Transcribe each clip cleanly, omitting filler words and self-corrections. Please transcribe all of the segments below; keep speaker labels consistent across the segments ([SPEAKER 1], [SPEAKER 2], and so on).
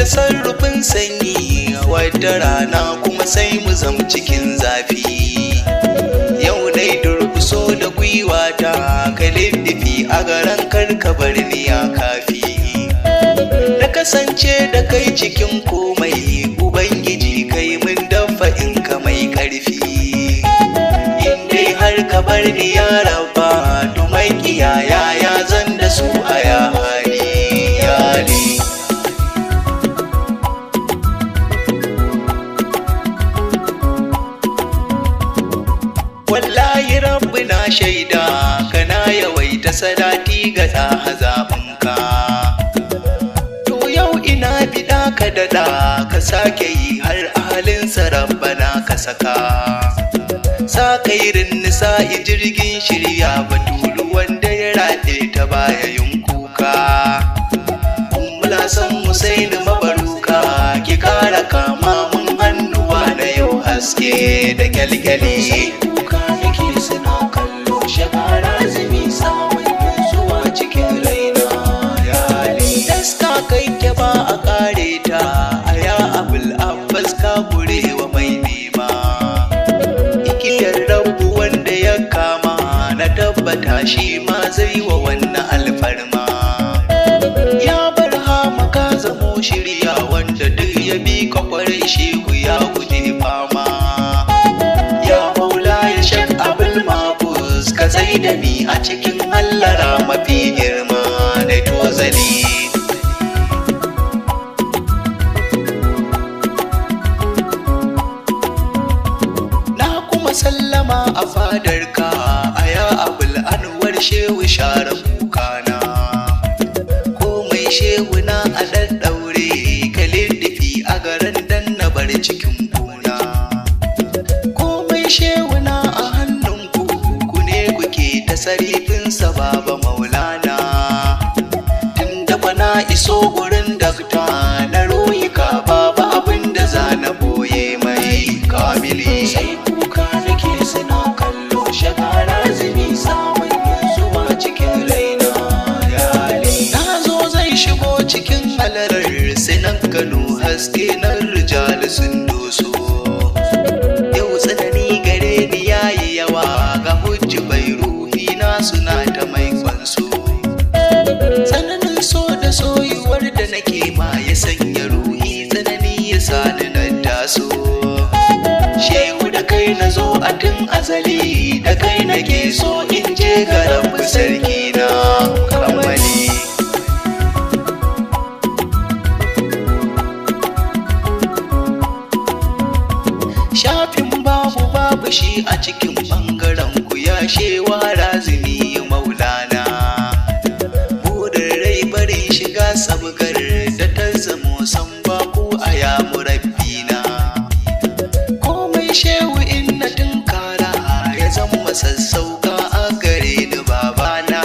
[SPEAKER 1] tasarrufin sanyi, wata rana kuma sai mu zam cikin zafi. Yau dai durkuso da gwiwata ka liddifi a garan karka bar ni ya kafi. Na kasance da kai cikin komai, Ubangiji kai min dafa in ka mai ƙarfi. In dai har ka bar ni ya rabba, to mai kiyaya ya zan da su a ya hali yali. Wallahi rabbi na shaida, kana yawaita salati ga ɗaha zaɓinka. To yau ina biɗa ka daɗa, ka sake yi har ahalinsa rabbana ka saka. Sa kairin nisa'i jirgin shirya batulu wanda ya raɗe ta baya yin kuka. Ummula san Husaini mabaruka, ki kara kama mun hannuwa na yau haske da kyalkyali. Suna kallo shekara zumi samun zuwa cikin raina yali. Taska kai ke ba a kare ta, a ya abul abbas ka wa mai nema. Igiyar rabu wanda ya kama, na tabbata shi ma zai wa wannan alfarma. Ya bar hama ka zamo shirya, wanda duk ya bi ka kwarai shehu ya guje fama. Ka zai da ni a cikin hallara mafi girma da tozali. Na kuma sallama a fadarka, a ya abul anwar shehu share kukana. Komai shehu na a ɗaɗɗaure, ka liddifi a garin dan na bar cikin kuna. Komai shehu na a tasarifinsa baba maulana. Tun da na iso gurin dakta na royika, baba abinda za na boye mai kamili. Sai kuka nake suna kallo shekara zumi samun zuwa cikin raina yali. Na zo zai shigo cikin halarar, sai nan gano haske na rijal sun doso. Yau tsanani gare ni yayi yawa, ga hujji bai suna ta mai kwanso. Tsananin so da soyuwar da nake ma ya sanya ruhi tsanani ya sani na taso. Shehu da kai na zo a tun azali, da kai nake so in je ga rabu sarki na kammali. Shafin babu shi a cikin ɓangaren ku ya shewa razumi maulana. Burin rai bari shiga sabgar da ta zamo san baku a ya murabbina. Komai shehu in na tunkara ya zama sassauka a gare ni babana.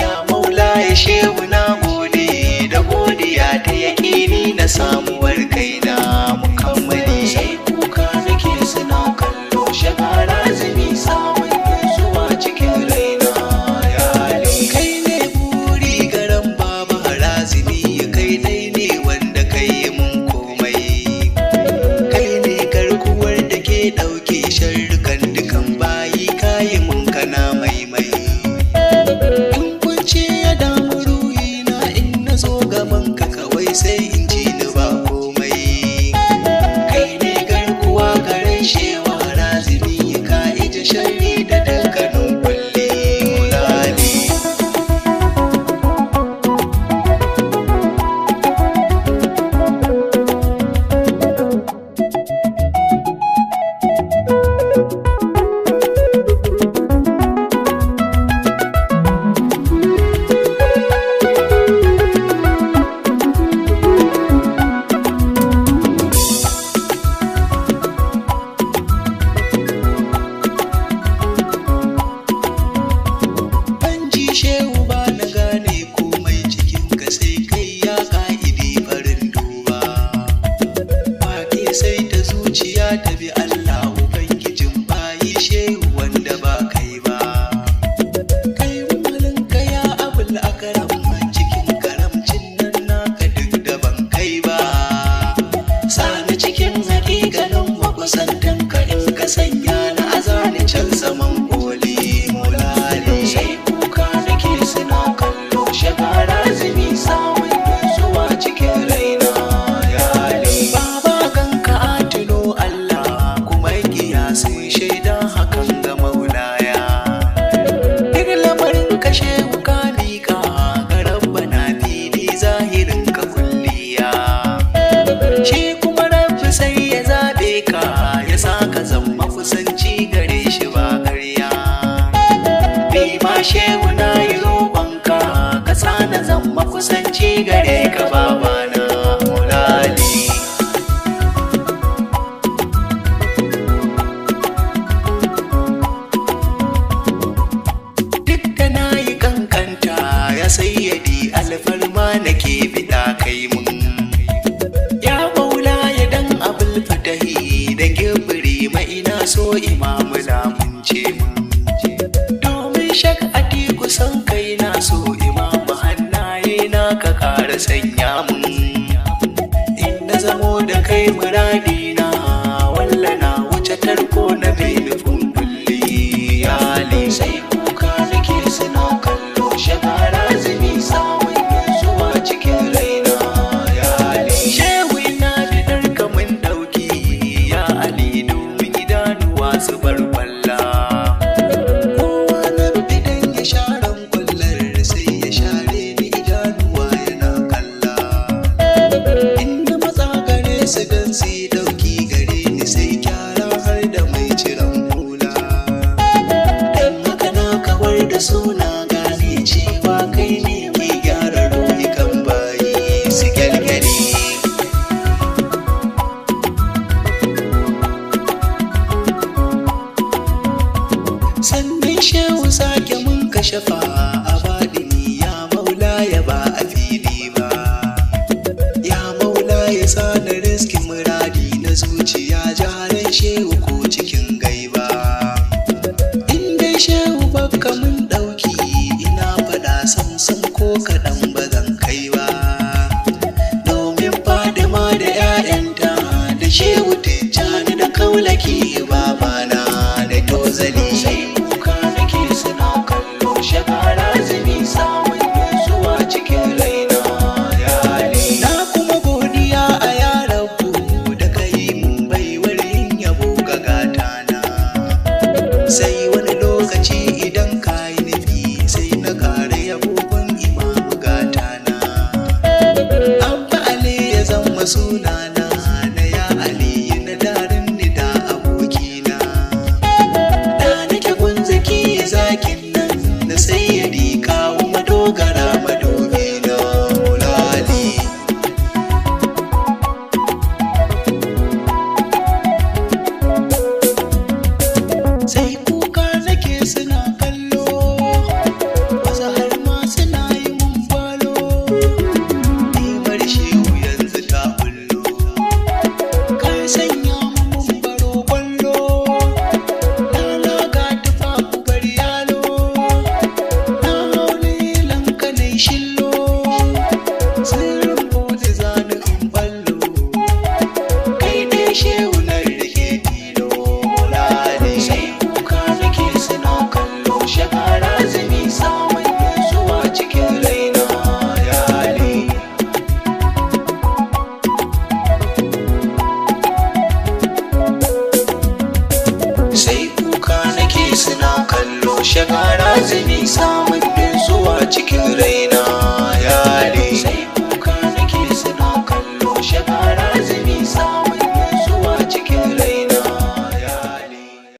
[SPEAKER 1] Ya maula ya shehu na gode, da godiya ta yaƙini na samuwar kaina mukammali. Sai kuka nake suna kallo shekara zumi samun zuwa cikin raina yali. Kai ne buri garan baba razumi, kai dai ne wanda kai mun komai. Kai ne garkuwar da ke ɗauke sharrukan dukan bayi, kayi mun kana maimai. In kunce ya damu ruhina, in na zo gaban ka kawai sai in ji ni ba komai. Kai ne garkuwa garin shewa razumi, ka ije sharri da dukkanin kulle mulali. gare ka babana Maulali. Duk da na yi kankanta ya sayyadi alfarma nake bida kai mun. Ya maula ya dan abul fatahi da gibiri ma ina so imamu lamunce mun. Domin shak atiku san kai na so imamu hannaye na ka kara sanya mun. In na zamo da kai muradina walla na wuce tarko na mai nufin kulli yali. Sai kuka nake suna kallo shagara zumi samun zuwa cikin raina yali. Shehu ina bidar ka mun dauki ya Ali domin idanuwa su bar kwalla. Kowa na bidan ya sharan kwallar sai ya share ni idanuwa yana kalla. Inda matsa gare su dan su dauki gare ni sai kyara har da mai ciran hula. Dan haka na kawar da suna gane cewa kai ne mai gyara ruhi kan bayi su kyalkyali. Sannan shehu sake mun kashafa a baɗini ya maula ya ba a fili ba. Ya maula ya sa na riski muradi na zuciya jaran shehu ko cikin gaiba. In dai shehu baka mun ɗauki ina faɗa samsam ko kaɗan ba zan kai ba. Domin Fadima da 'ya'yanta da shehu Tijjani da kaulaki babana da tozali. Sai kuka nake suna kallo shagara zumi samun zuwa cikin raina yali. Na kuma godiya a ya rabu da kai mun baiwar yin yabo ga gatana. Sai wani lokaci idan ka yi nufi sai na kare yabobin imamu gatana. Abba Ali ya zama sunana na ya Ali na darin ni da abokina. Da nake gunzaki zakin nan na sayyadi kawo madogara madobi na Maulali. Sai kuka nake suna kallo wasu har ma suna yi mun falo. Nemar shehu yanzu ta bullo ka sanya mun baro kwallo. Na ga tufa ku bar yalo na haule lanka nai shillo. Sirrin bude zani in ballo kai dai shehu na rike tilo Maulali. Sai kuka nake suna kallo shagara zumi samun zuwa cikin raina yali. Sai kuka nake suna kallo shagara zumi samun